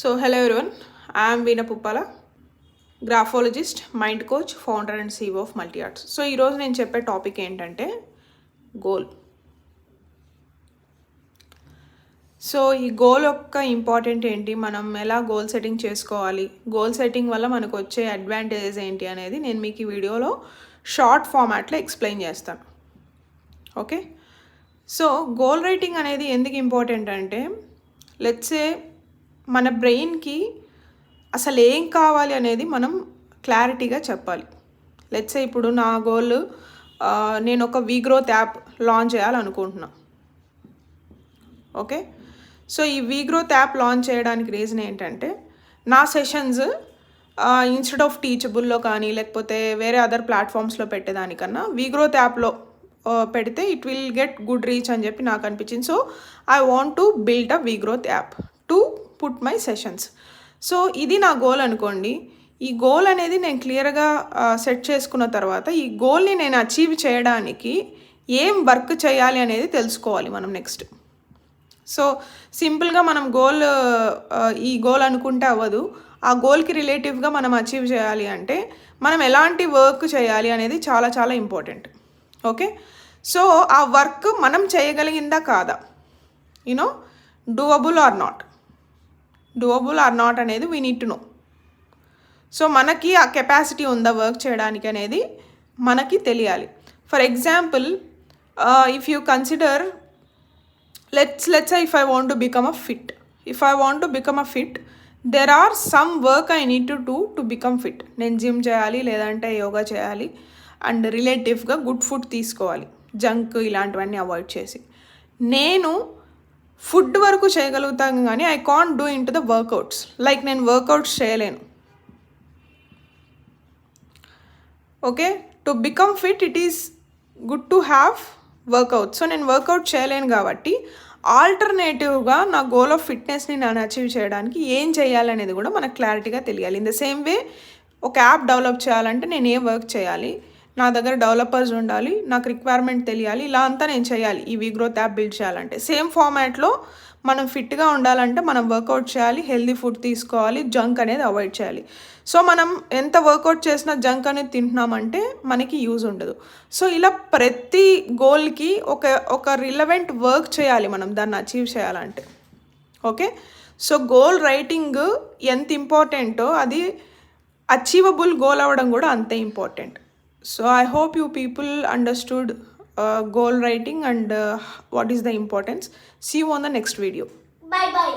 So, hello everyone, I am Veena Puppala, graphologist, mind coach, founder and CEO of multi arts. So ఈరోజు నేను చెప్పే topic ఏంటంటే goal. So ఈ goal యొక్క important ఏంటి, మనం ఎలా గోల్ సెట్టింగ్ చేసుకోవాలి, గోల్ సెట్టింగ్ వల్ల మనకు వచ్చే అడ్వాంటేజెస్ ఏంటి అనేది నేను మీకు ఈ వీడియోలో షార్ట్ ఫార్మాట్లో ఎక్స్ప్లెయిన్ చేస్తాను. ఓకే, సో గోల్ రైటింగ్ అనేది ఎందుకు ఇంపార్టెంట్ అంటే, లెట్స్ సే మన బ్రెయిన్కి అసలు ఏం కావాలి అనేది మనం క్లారిటీగా చెప్పాలి. లెట్స్ సే ఇప్పుడు నా గోల్, నేను ఒక వీగ్రోత్ యాప్ లాంచ్ చేయాలనుకుంటున్నా. ఓకే, సో ఈ వీగ్రోత్ యాప్ లాంచ్ చేయడానికి రీజన్ ఏంటంటే, నా సెషన్స్ ఇన్స్టెడ్ ఆఫ్ టీచబుల్లో కానీ లేకపోతే వేరే అదర్ ప్లాట్ఫామ్స్లో పెట్టేదానికన్నా వీగ్రోత్ యాప్లో పెడితే it will get good reach అని చెప్పి నాకు అనిపించింది. So I want to build a VeGrowth app to put my sessions. సో ఇది నా గోల్ అనుకోండి. ఈ గోల్ అనేది నేను క్లియర్గా సెట్ చేసుకున్న తర్వాత ఈ గోల్ని నేను అచీవ్ చేయడానికి ఏం వర్క్ చేయాలి అనేది తెలుసుకోవాలి మనం నెక్స్ట్. సో సింపుల్గా మనం ఈ గోల్ అనుకుంటే అవ్వదు. ఆ గోల్కి రిలేటివ్గా మనం అచీవ్ చేయాలి అంటే మనం ఎలాంటి వర్క్ చేయాలి అనేది చాలా చాలా ఇంపార్టెంట్. ఓకే, సో ఆ వర్క్ మనం చేయగలిగిందా కాదా, యూనో డూవబుల్ ఆర్ నాట్ అనేది we need to know. So మనకి ఆ కెపాసిటీ ఉందా వర్క్ చేయడానికి అనేది మనకి తెలియాలి. For example, if you consider, let's if I want to become a fit, there are some work I need to do to become fit. నేను gym చేయాలి, లేదంటే యోగా చేయాలి, అండ్ రిలేటివ్గా గుడ్ ఫుడ్ తీసుకోవాలి, జంక్ ఇలాంటివన్నీ అవాయిడ్ చేసి. నేను ఫుడ్ వరకు చేయగలుగుతాను కానీ I can't do in to the workouts. Like నేను వర్కౌట్స్ చేయలేను. Okay, to become fit it is good to have workout. So నేను వర్కౌట్ చేయలేను కాబట్టి ఆల్టర్నేటివ్గా నా గోల్ ఆఫ్ ఫిట్నెస్ని నేను అచీవ్ చేయడానికి ఏం చేయాలనేది కూడా మనకు క్లారిటీగా తెలియాలి. ఇన్ ద సేమ్ వే, ఒక యాప్ డెవలప్ చేయాలంటే నేను ఏ వర్క్ చేయాలి, నా దగ్గర డెవలపర్స్ ఉండాలి, నాకు రిక్వైర్మెంట్ తెలియాలి, ఇలా అంతా నేను చేయాలి ఈ వీగ్రోత్ యాప్ బిల్డ్ చేయాలంటే. సేమ్ ఫార్మాట్లో మనం ఫిట్గా ఉండాలంటే మనం వర్కౌట్ చేయాలి, హెల్దీ ఫుడ్ తీసుకోవాలి, జంక్ అనేది అవాయిడ్ చేయాలి. సో మనం ఎంత వర్కౌట్ చేసినా జంక్ అనేది తింటున్నామంటే మనకి యూజ్ ఉండదు. సో ఇలా ప్రతి గోల్కి ఒక రిలవెంట్ వర్క్ చేయాలి మనం దాన్ని అచీవ్ చేయాలంటే. ఓకే, సో గోల్ రైటింగ్ ఎంత ఇంపార్టెంటో అది అచీవబుల్ గోల్ అవ్వడం కూడా అంతే important. So I hope you people understood goal writing and what is the importance. See you on the next video. Bye bye.